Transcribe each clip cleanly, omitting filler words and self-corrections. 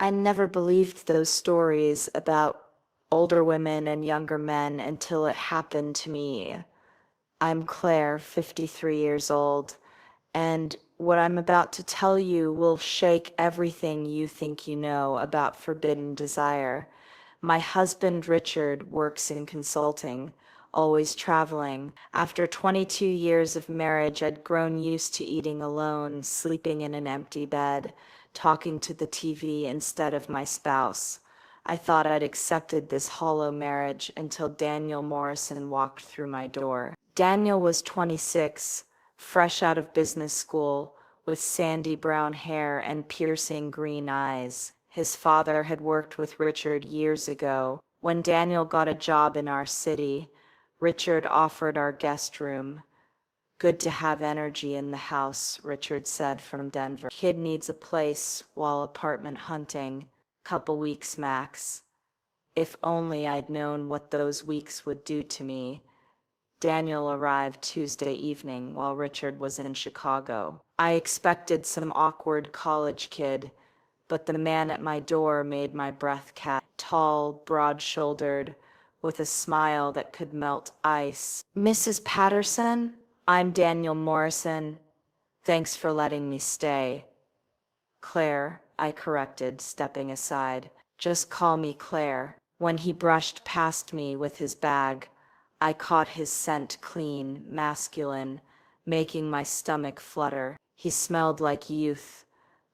I never believed those stories about older women and younger men until it happened to me. I'm Claire, 53 years old, and what I'm about to tell you will shake everything you think you know about forbidden desire. My husband Richard works in consulting, always traveling. After 22 years of marriage, I'd grown used to eating alone, sleeping in an empty bed, talking to the TV instead of my spouse. I thought I'd accepted this hollow marriage until Daniel Morrison walked through my door. Daniel was 26, fresh out of business school, with sandy brown hair and piercing green eyes. His father had worked with Richard years ago. When Daniel got a job in our city, Richard offered our guest room. Good to have energy in the house, Richard said from Denver. Kid needs a place while apartment hunting. Couple weeks max. If only I'd known what those weeks would do to me. Daniel arrived Tuesday evening while Richard was in Chicago. I expected some awkward college kid, but the man at my door made my breath catch. Tall, broad-shouldered, with a smile that could melt ice. Mrs. Patterson, I'm Daniel Morrison. Thanks for letting me stay. Claire, I corrected, stepping aside. Just call me Claire. When he brushed past me with his bag, I caught his scent, clean, masculine, making my stomach flutter. He smelled like youth,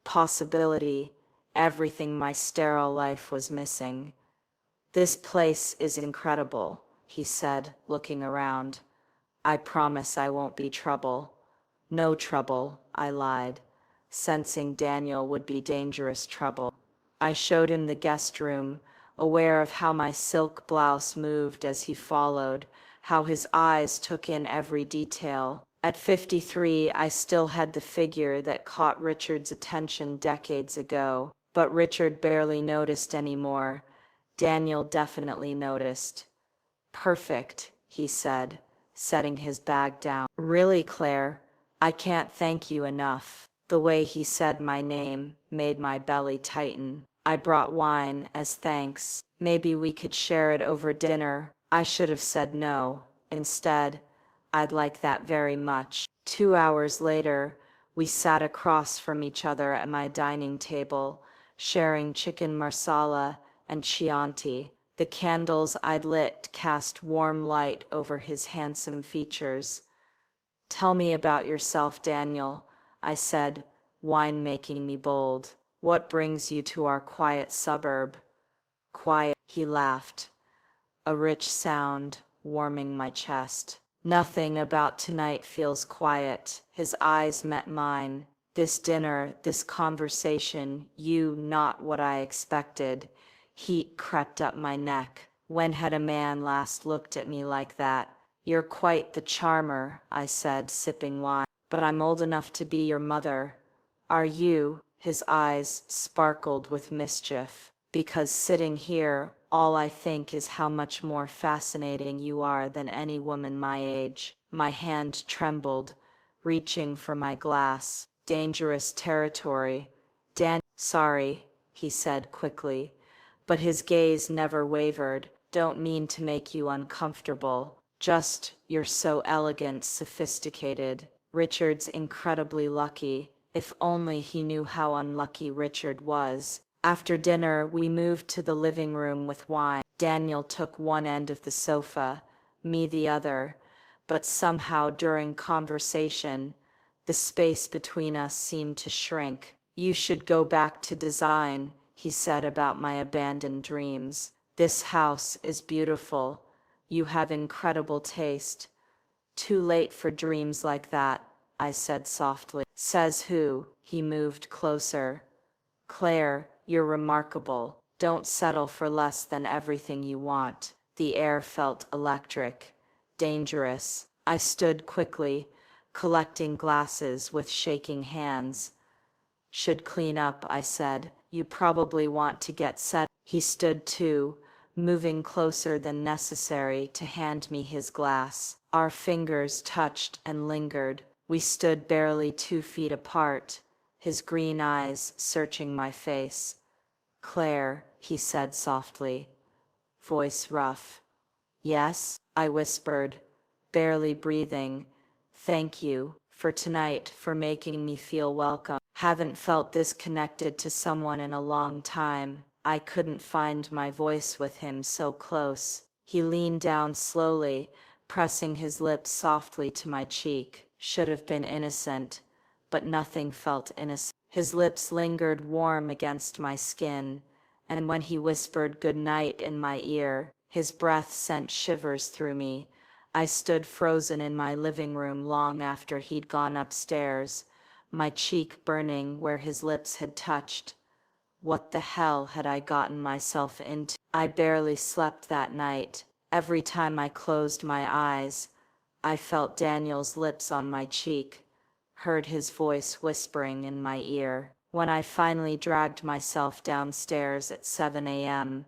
possibility, everything my sterile life was missing. This place is incredible, he said, looking around. I promise I won't be trouble. No trouble, I lied, sensing Daniel would be dangerous trouble. I showed him the guest room, aware of how my silk blouse moved as he followed, how his eyes took in every detail. At 53, I still had the figure that caught Richard's attention decades ago, but Richard barely noticed anymore. Daniel definitely noticed. Perfect, he said, setting his bag down. Really, Claire, I can't thank you enough. The way he said my name made my belly tighten. I brought wine as thanks. Maybe we could share it over dinner. I should have said no. Instead, I'd like that very much. 2 hours later, we sat across from each other at my dining table, sharing chicken marsala and Chianti. The candles I'd lit cast warm light over his handsome features. Tell me about yourself, Daniel, I said, wine making me bold. What brings you to our quiet suburb? Quiet, he laughed, a rich sound warming my chest. Nothing about tonight feels quiet. His eyes met mine. This dinner, this conversation, you not what I expected. Heat crept up my neck. When had a man last looked at me like that? You're quite the charmer, I said, sipping wine. But I'm old enough to be your mother. Are you? His eyes sparkled with mischief. Because sitting here, all I think is how much more fascinating you are than any woman my age. My hand trembled, reaching for my glass. Dangerous territory. Sorry, he said quickly, but his gaze never wavered. Don't mean to make you uncomfortable. Just, you're so elegant, sophisticated. Richard's incredibly lucky. If only he knew how unlucky Richard was. After dinner, we moved to the living room with wine. Daniel took one end of the sofa, me the other, but somehow during conversation, the space between us seemed to shrink. You should go back to design, he said about my abandoned dreams. This house is beautiful. You have incredible taste. Too late for dreams like that, I said softly. Says who? He moved closer. Claire, you're remarkable. Don't settle for less than everything you want. The air felt electric, dangerous. I stood quickly, collecting glasses with shaking hands. Should clean up, I said. You probably want to get set. He stood too, moving closer than necessary to hand me his glass. Our fingers touched and lingered. We stood barely 2 feet apart, his green eyes searching my face. Claire, he said softly, voice rough. Yes, I whispered, barely breathing. Thank you for tonight, for making me feel welcome. Haven't felt this connected to someone in a long time. I couldn't find my voice with him so close. He leaned down slowly, pressing his lips softly to my cheek. Should have been innocent, but nothing felt innocent. His lips lingered warm against my skin, and when he whispered good night in my ear, his breath sent shivers through me. I stood frozen in my living room long after he'd gone upstairs, my cheek burning where his lips had touched. What the hell had I gotten myself into? I barely slept that night. Every time I closed my eyes, I felt Daniel's lips on my cheek, heard his voice whispering in my ear. When I finally dragged myself downstairs at 7 a.m.,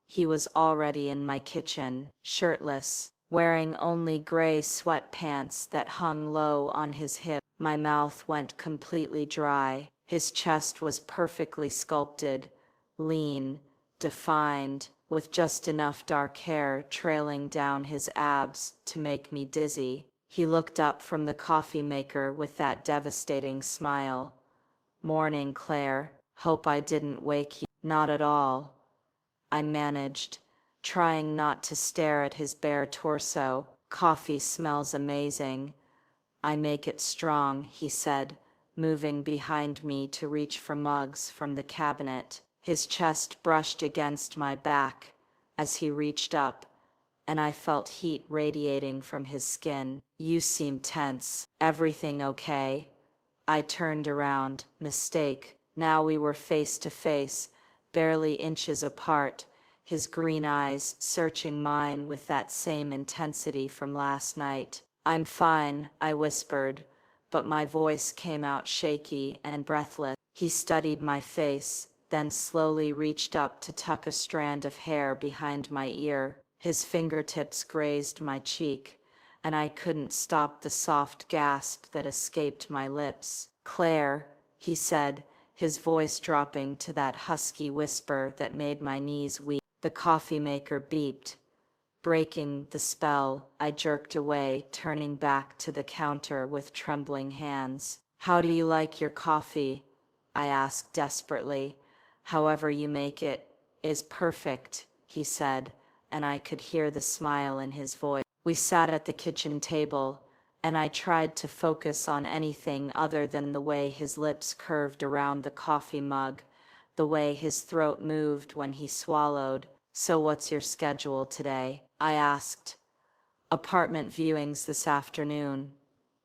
he was already in my kitchen, shirtless, wearing only gray sweatpants that hung low on his hip. My mouth went completely dry. His chest was perfectly sculpted, lean, defined, with just enough dark hair trailing down his abs to make me dizzy. He looked up from the coffee maker with that devastating smile. Morning, Claire. Hope I didn't wake you. Not at all, I managed, trying not to stare at his bare torso. Coffee smells amazing. I make it strong, he said, moving behind me to reach for mugs from the cabinet. His chest brushed against my back as he reached up, and I felt heat radiating from his skin. You seem tense. Everything okay? I turned around. Mistake. Now we were face to face, barely inches apart, his green eyes searching mine with that same intensity from last night. I'm fine, I whispered, but my voice came out shaky and breathless. He studied my face, then slowly reached up to tuck a strand of hair behind my ear. His fingertips grazed my cheek, and I couldn't stop the soft gasp that escaped my lips. Claire, he said, his voice dropping to that husky whisper that made my knees weak. The coffee maker beeped, breaking the spell. I jerked away, turning back to the counter with trembling hands. How do you like your coffee? I asked desperately. However you make it is perfect, he said, and I could hear the smile in his voice. We sat at the kitchen table, and I tried to focus on anything other than the way his lips curved around the coffee mug, the way his throat moved when he swallowed. So what's your schedule today? I asked. Apartment viewings this afternoon,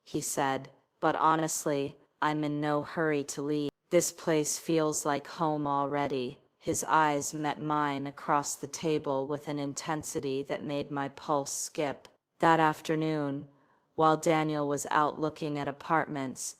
he said, but honestly, I'm in no hurry to leave. This place feels like home already. His eyes met mine across the table with an intensity that made my pulse skip. That afternoon, while Daniel was out looking at apartments,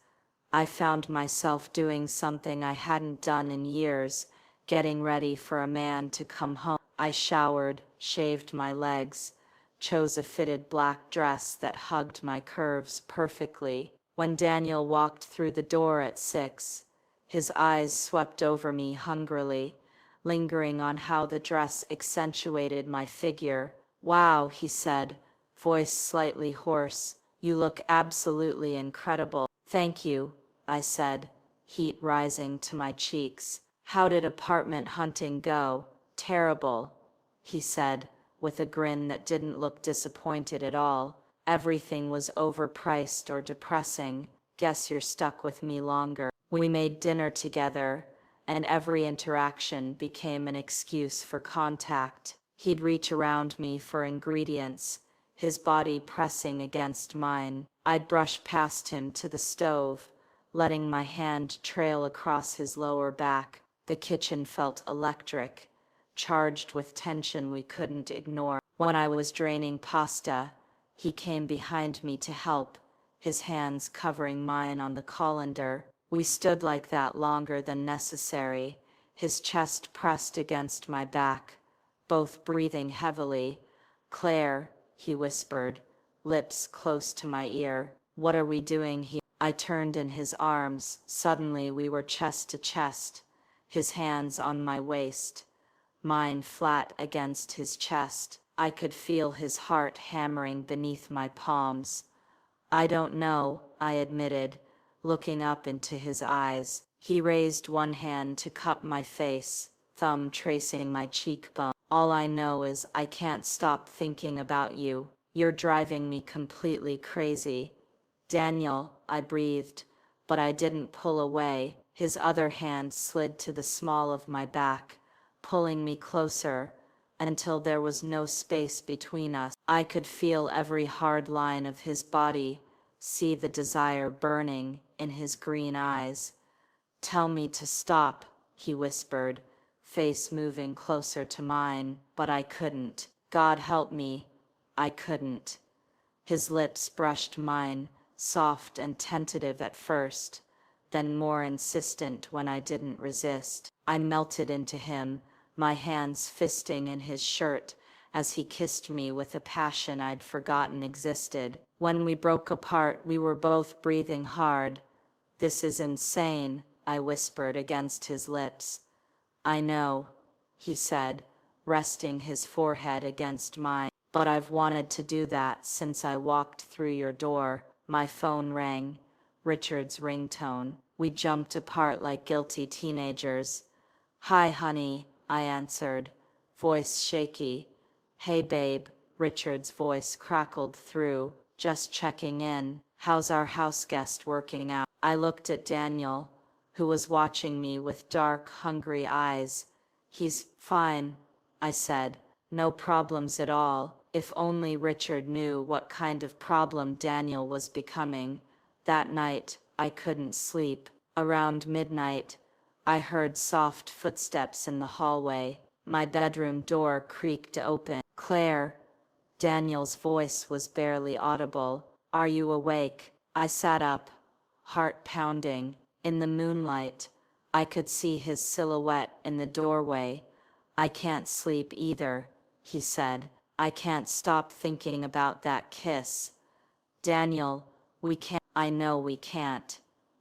I found myself doing something I hadn't done in years, getting ready for a man to come home. I showered, shaved my legs, chose a fitted black dress that hugged my curves perfectly. When Daniel walked through the door at 6, his eyes swept over me hungrily, lingering on how the dress accentuated my figure. Wow, he said, voice slightly hoarse, you look absolutely incredible. Thank you, I said, heat rising to my cheeks. How did apartment hunting go? Terrible, he said, with a grin that didn't look disappointed at all. Everything was overpriced or depressing. Guess you're stuck with me longer. We made dinner together, and every interaction became an excuse for contact. He'd reach around me for ingredients, his body pressing against mine. I'd brush past him to the stove, letting my hand trail across his lower back. The kitchen felt electric, charged with tension we couldn't ignore. When I was draining pasta, he came behind me to help, his hands covering mine on the colander. We stood like that longer than necessary, his chest pressed against my back, both breathing heavily. Claire, he whispered, lips close to my ear. What are we doing here? I turned in his arms. Suddenly we were chest to chest, his hands on my waist, mine flat against his chest. I could feel his heart hammering beneath my palms. I don't know, I admitted, looking up into his eyes. He raised one hand to cup my face, thumb tracing my cheekbone. All I know is I can't stop thinking about you. You're driving me completely crazy. Daniel, I breathed, but I didn't pull away. His other hand slid to the small of my back, pulling me closer, until there was no space between us. I could feel every hard line of his body, see the desire burning in his green eyes. Tell me to stop, he whispered, face moving closer to mine, but I couldn't. God help me, I couldn't. His lips brushed mine, soft and tentative at first, then more insistent when I didn't resist. I melted into him, my hands fisting in his shirt, as he kissed me with a passion I'd forgotten existed. When we broke apart, we were both breathing hard. This is insane, I whispered against his lips. I know, he said, resting his forehead against mine. But I've wanted to do that since I walked through your door. My phone rang. Richard's ringtone. We jumped apart like guilty teenagers. Hi, honey, I answered, voice shaky. Hey, babe, Richard's voice crackled through. Just checking in. How's our house guest working out? I looked at Daniel, who was watching me with dark, hungry eyes. He's fine, I said. No problems at all. If only Richard knew what kind of problem Daniel was becoming. That night, I couldn't sleep. Around midnight, I heard soft footsteps in the hallway. My bedroom door creaked open. Claire, Daniel's voice was barely audible. Are you awake? I sat up, heart pounding. In the moonlight, I could see his silhouette in the doorway. I can't sleep either, he said. I can't stop thinking about that kiss. Daniel, we can't. I know we can't,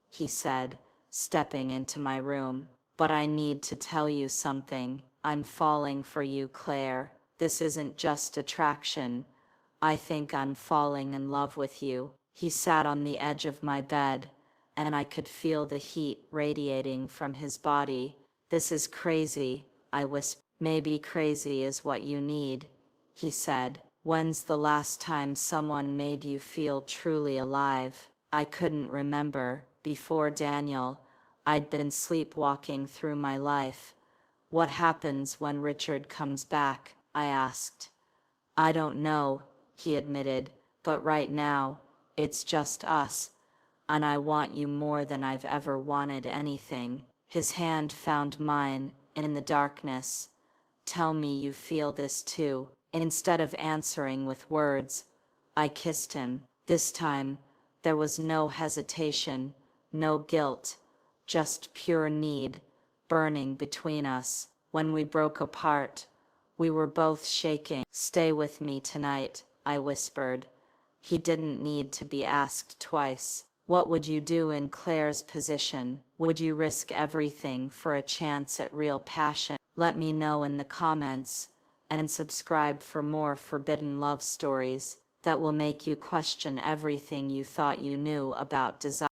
he said, stepping into my room. But I need to tell you something. I'm falling for you, Claire. This isn't just attraction. I think I'm falling in love with you. He sat on the edge of my bed, and I could feel the heat radiating from his body. This is crazy, I whispered. Maybe crazy is what you need, he said. When's the last time someone made you feel truly alive? I couldn't remember. Before Daniel, I'd been sleepwalking through my life. What happens when Richard comes back? I asked. I don't know, he admitted, but right now, it's just us. And I want you more than I've ever wanted anything. His hand found mine in the darkness. Tell me you feel this too. Instead of answering with words, I kissed him. This time, there was no hesitation, no guilt, just pure need, burning between us. When we broke apart, we were both shaking. Stay with me tonight, I whispered. He didn't need to be asked twice. What would you do in Claire's position? Would you risk everything for a chance at real passion? Let me know in the comments, and subscribe for more forbidden love stories that will make you question everything you thought you knew about desire.